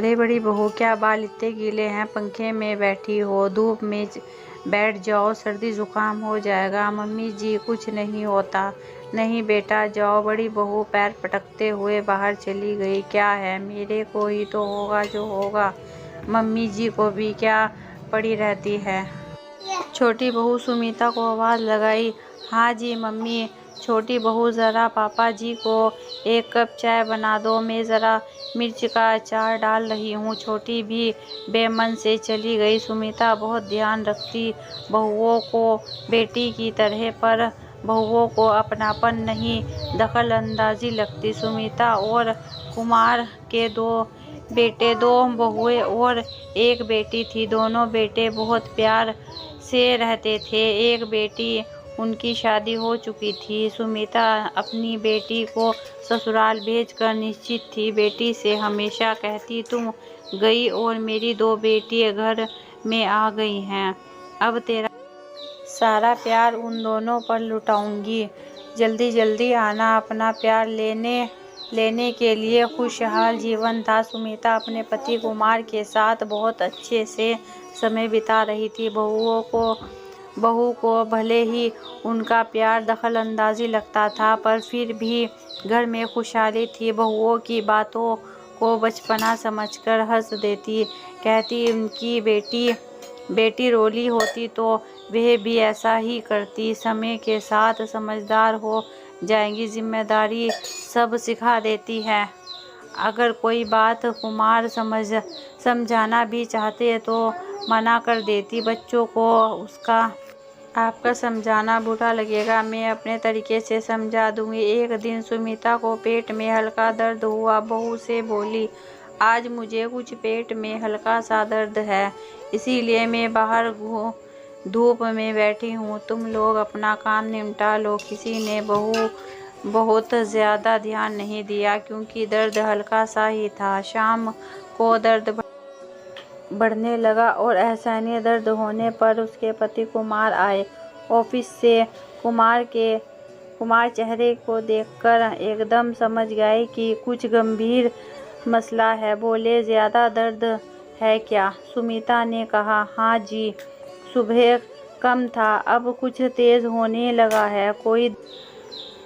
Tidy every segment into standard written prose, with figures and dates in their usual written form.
अरे बड़ी बहू, क्या बाल इतने गीले हैं? पंखे में बैठी हो, धूप में बैठ जाओ, सर्दी जुकाम हो जाएगा। मम्मी जी कुछ नहीं होता। नहीं बेटा जाओ। बड़ी बहू पैर पटकते हुए बाहर चली गई। क्या है, मेरे को ही तो होगा जो होगा, मम्मी जी को भी क्या पड़ी रहती है। छोटी बहू सुमिता को आवाज़ लगाई। हाँ जी मम्मी। छोटी बहू ज़रा पापा जी को एक कप चाय बना दो, मैं ज़रा मिर्च का अचार डाल रही हूँ। छोटी भी बेमन से चली गई। सुमिता बहुत ध्यान रखती बहुओं को बेटी की तरह, पर बहुओं को अपनापन नहीं, दखल अंदाजी लगती। सुमिता और कुमार के दो बेटे, दो बहुएं और एक बेटी थी। दोनों बेटे बहुत प्यार से रहते थे। एक बेटी उनकी शादी हो चुकी थी। सुमिता अपनी बेटी को ससुराल भेजकर निश्चित थी। बेटी से हमेशा कहती, तुम गई और मेरी दो बेटियां घर में आ गई हैं, अब तेरा सारा प्यार उन दोनों पर लुटाऊंगी। जल्दी जल्दी आना अपना प्यार लेने के लिए। खुशहाल जीवन था। सुमिता अपने पति कुमार के साथ बहुत अच्छे से समय बिता रही थी। बहू को भले ही उनका प्यार दखल अंदाजी लगता था, पर फिर भी घर में खुशहाली थी। बहुओं की बातों को बचपना समझकर हंस देती, कहती उनकी बेटी रोली होती तो वह भी ऐसा ही करती। समय के साथ समझदार हो जाएंगी, जिम्मेदारी सब सिखा देती है। अगर कोई बात कुमार समझाना भी चाहते तो मना कर देती। बच्चों को आपका समझाना बुरा लगेगा, मैं अपने तरीके से समझा दूंगी। एक दिन सुमिता को पेट में हल्का दर्द हुआ। बहू से बोली, आज मुझे कुछ पेट में हल्का सा दर्द है, इसीलिए मैं बाहर धूप में बैठी हूँ। तुम लोग अपना काम निपटा लो। किसी ने बहुत ज़्यादा ध्यान नहीं दिया, क्योंकि दर्द हल्का सा ही था। शाम को दर्द बढ़ने लगा और असहनीय दर्द होने पर उसके पति कुमार आए। ऑफिस से कुमार चेहरे को देखकर एकदम समझ गए कि कुछ गंभीर मसला है। बोले, ज़्यादा दर्द है क्या? सुमिता ने कहा, हाँ जी, सुबह कम था, अब कुछ तेज़ होने लगा है।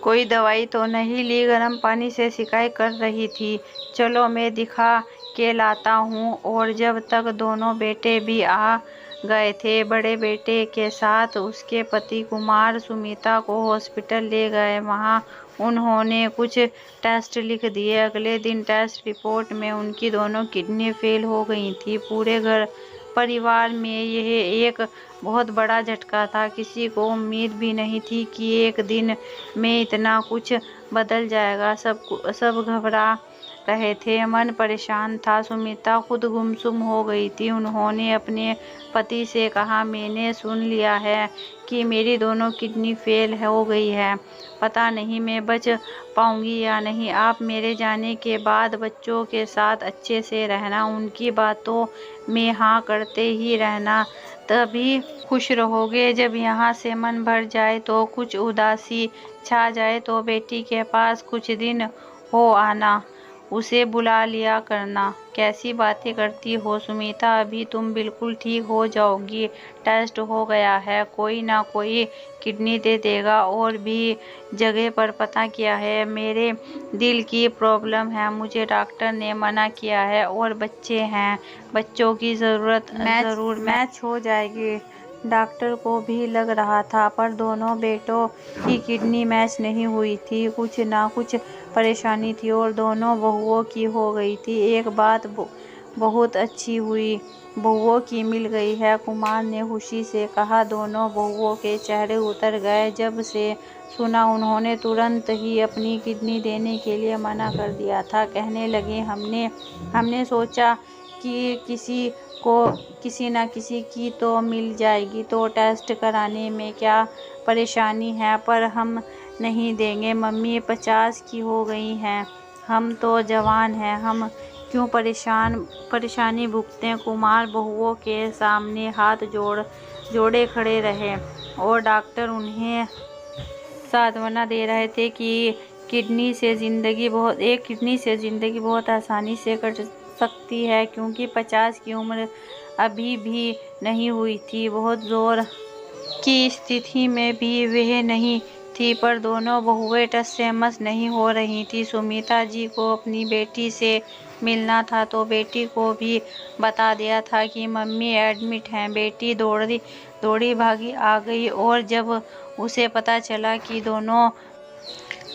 कोई दवाई तो नहीं ली? गर्म पानी से सिकाई कर रही थी। चलो मैं दिखा के लाता हूँ। और जब तक दोनों बेटे भी आ गए थे, बड़े बेटे के साथ उसके पति कुमार सुमिता को हॉस्पिटल ले गए। वहाँ उन्होंने कुछ टेस्ट लिख दिए। अगले दिन टेस्ट रिपोर्ट में उनकी दोनों किडनी फेल हो गई थी। पूरे घर परिवार में यह एक बहुत बड़ा झटका था। किसी को उम्मीद भी नहीं थी कि एक दिन में इतना कुछ बदल जाएगा। सब घबरा रहे थे, मन परेशान था। सुमिता खुद गुमसुम हो गई थी। उन्होंने अपने पति से कहा, मैंने सुन लिया है कि मेरी दोनों किडनी फेल हो गई है, पता नहीं मैं बच पाऊंगी या नहीं। आप मेरे जाने के बाद बच्चों के साथ अच्छे से रहना, उनकी बातों में हाँ करते ही रहना, तभी खुश रहोगे। जब यहाँ से मन भर जाए तो कुछ उदासी छा जाए तो बेटी के पास कुछ दिन हो आना, उसे बुला लिया करना। कैसी बातें करती हो सुमिता, अभी तुम बिल्कुल ठीक हो जाओगी। टेस्ट हो गया है, कोई ना कोई किडनी दे देगा। और भी जगह पर पता किया है, मेरे दिल की प्रॉब्लम है, मुझे डॉक्टर ने मना किया है। और बच्चे हैं, बच्चों की ज़रूरत ज़रूर मैच हो जाएगी। डॉक्टर को भी लग रहा था, पर दोनों बेटों की किडनी मैच नहीं हुई थी। कुछ ना कुछ परेशानी थी और दोनों बहुओं की हो गई थी। एक बात बहुत अच्छी हुई, बहुओं की मिल गई है, कुमार ने खुशी से कहा। दोनों बहुओं के चेहरे उतर गए। जब से सुना, उन्होंने तुरंत ही अपनी किडनी देने के लिए मना कर दिया था। कहने लगे, हमने सोचा कि किसी न किसी की तो मिल जाएगी, तो टेस्ट कराने में क्या परेशानी है, पर हम नहीं देंगे। मम्मी 50 की हो गई हैं, हम तो जवान हैं, हम क्यों परेशानी भुगतें। कुमार बहुओं के सामने हाथ जोड़े खड़े रहे और डॉक्टर उन्हें सांत्वना दे रहे थे कि एक किडनी से जिंदगी बहुत आसानी से सकती है, क्योंकि 50 की उम्र अभी भी नहीं हुई थी। बहुत जोर की स्थिति में भी वह नहीं थी, पर दोनों बहुएं टस से मस नहीं हो रही थी। सुमिता जी को अपनी बेटी से मिलना था, तो बेटी को भी बता दिया था कि मम्मी एडमिट हैं। बेटी दौड़ी भागी आ गई, और जब उसे पता चला कि दोनों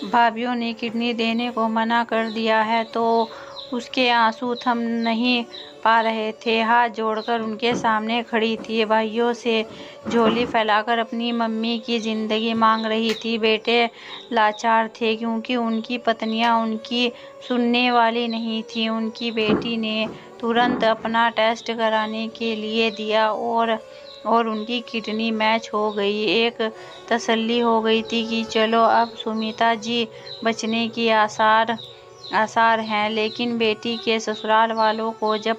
भाभियों ने किडनी देने को मना कर दिया है, तो उसके आंसू थम नहीं पा रहे थे। हाथ जोड़कर उनके सामने खड़ी थी, भाइयों से झोली फैलाकर अपनी मम्मी की जिंदगी मांग रही थी। बेटे लाचार थे, क्योंकि उनकी पत्नियां उनकी सुनने वाली नहीं थी। उनकी बेटी ने तुरंत अपना टेस्ट कराने के लिए दिया, और उनकी किडनी मैच हो गई। एक तसल्ली हो गई थी कि चलो अब सुमिता जी बचने की आसार हैं। लेकिन बेटी के ससुराल वालों को जब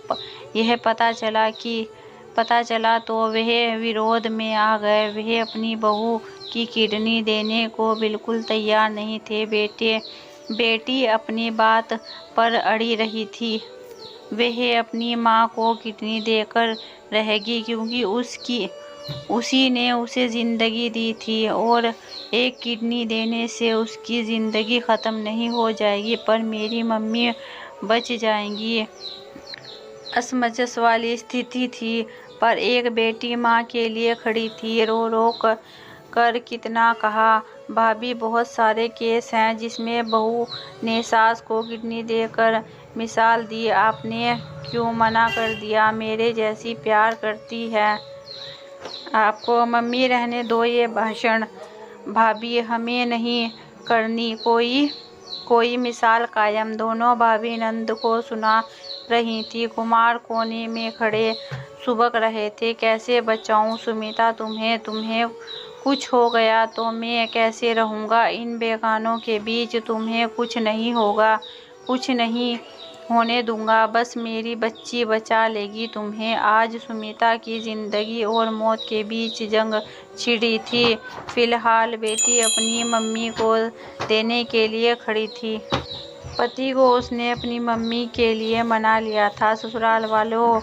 यह पता चला तो वह विरोध में आ गए। वह अपनी बहू की किडनी देने को बिल्कुल तैयार नहीं थे। बेटी अपनी बात पर अड़ी रही थी। वह अपनी माँ को किडनी देकर रहेगी, क्योंकि उसी ने उसे जिंदगी दी थी, और एक किडनी देने से उसकी जिंदगी खत्म नहीं हो जाएगी, पर मेरी मम्मी बच जाएंगी। असमंजस वाली स्थिति थी, पर एक बेटी माँ के लिए खड़ी थी। रो रो कर कितना कहा। भाभी, बहुत सारे केस हैं जिसमें बहू ने सास को किडनी देकर मिसाल दी। आपने क्यों मना कर दिया? मेरे जैसी प्यार करती है आपको। मम्मी, रहने दो ये भाषण। भाभी, हमें नहीं करनी कोई मिसाल कायम। दोनों भाभी नंद को सुना रही थी। कुमार कोने में खड़े सुबक रहे थे। कैसे बचाऊं सुमिता तुम्हें कुछ हो गया तो मैं कैसे रहूंगा इन बेगानों के बीच? तुम्हें कुछ नहीं होगा, कुछ नहीं होने दूंगा। बस मेरी बच्ची बचा लेगी तुम्हें। आज सुमिता की जिंदगी और मौत के बीच जंग छिड़ी थी। फिलहाल बेटी अपनी मम्मी को देने के लिए खड़ी थी। पति को उसने अपनी मम्मी के लिए मना लिया था। ससुराल वालों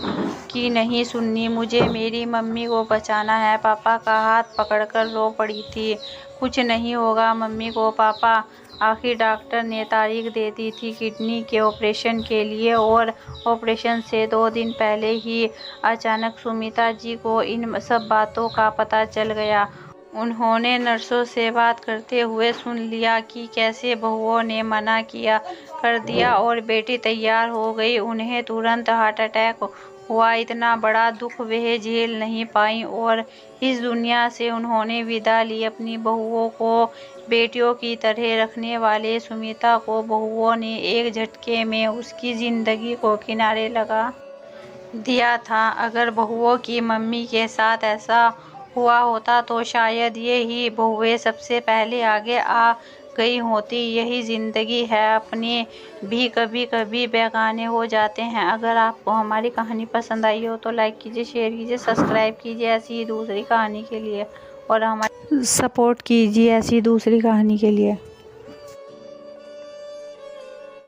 की नहीं सुननी। मुझे मेरी मम्मी को बचाना है। पापा का हाथ पकड़कर रो पड़ी थी। कुछ नहीं होगा मम्मी को पापा। आखिर डॉक्टर ने तारीख दे दी थी किडनी के ऑपरेशन के लिए, और ऑपरेशन से 2 दिन पहले ही अचानक सुमिता जी को इन सब बातों का पता चल गया। उन्होंने नर्सों से बात करते हुए सुन लिया कि कैसे बहुओं ने मना कर दिया और बेटी तैयार हो गई। उन्हें तुरंत हार्ट अटैक हुआ। इतना बड़ा दुख वह झेल नहीं पाई, और इस दुनिया से उन्होंने विदा ली। अपनी बहुओं को बेटियों की तरह रखने वाले सुमिता को बहुओं ने एक झटके में उसकी जिंदगी को किनारे लगा दिया था। अगर बहुओं की मम्मी के साथ ऐसा हुआ होता तो शायद ये ही बहुएं सबसे पहले आगे आ गई होती। यही जिंदगी है, अपने भी कभी कभी बेगाने हो जाते हैं। अगर आपको हमारी कहानी पसंद आई हो तो लाइक कीजिए, शेयर कीजिए, सब्सक्राइब कीजिए ऐसी ही दूसरी कहानी के लिए, और हमारी सपोर्ट कीजिए ऐसी दूसरी कहानी के लिए।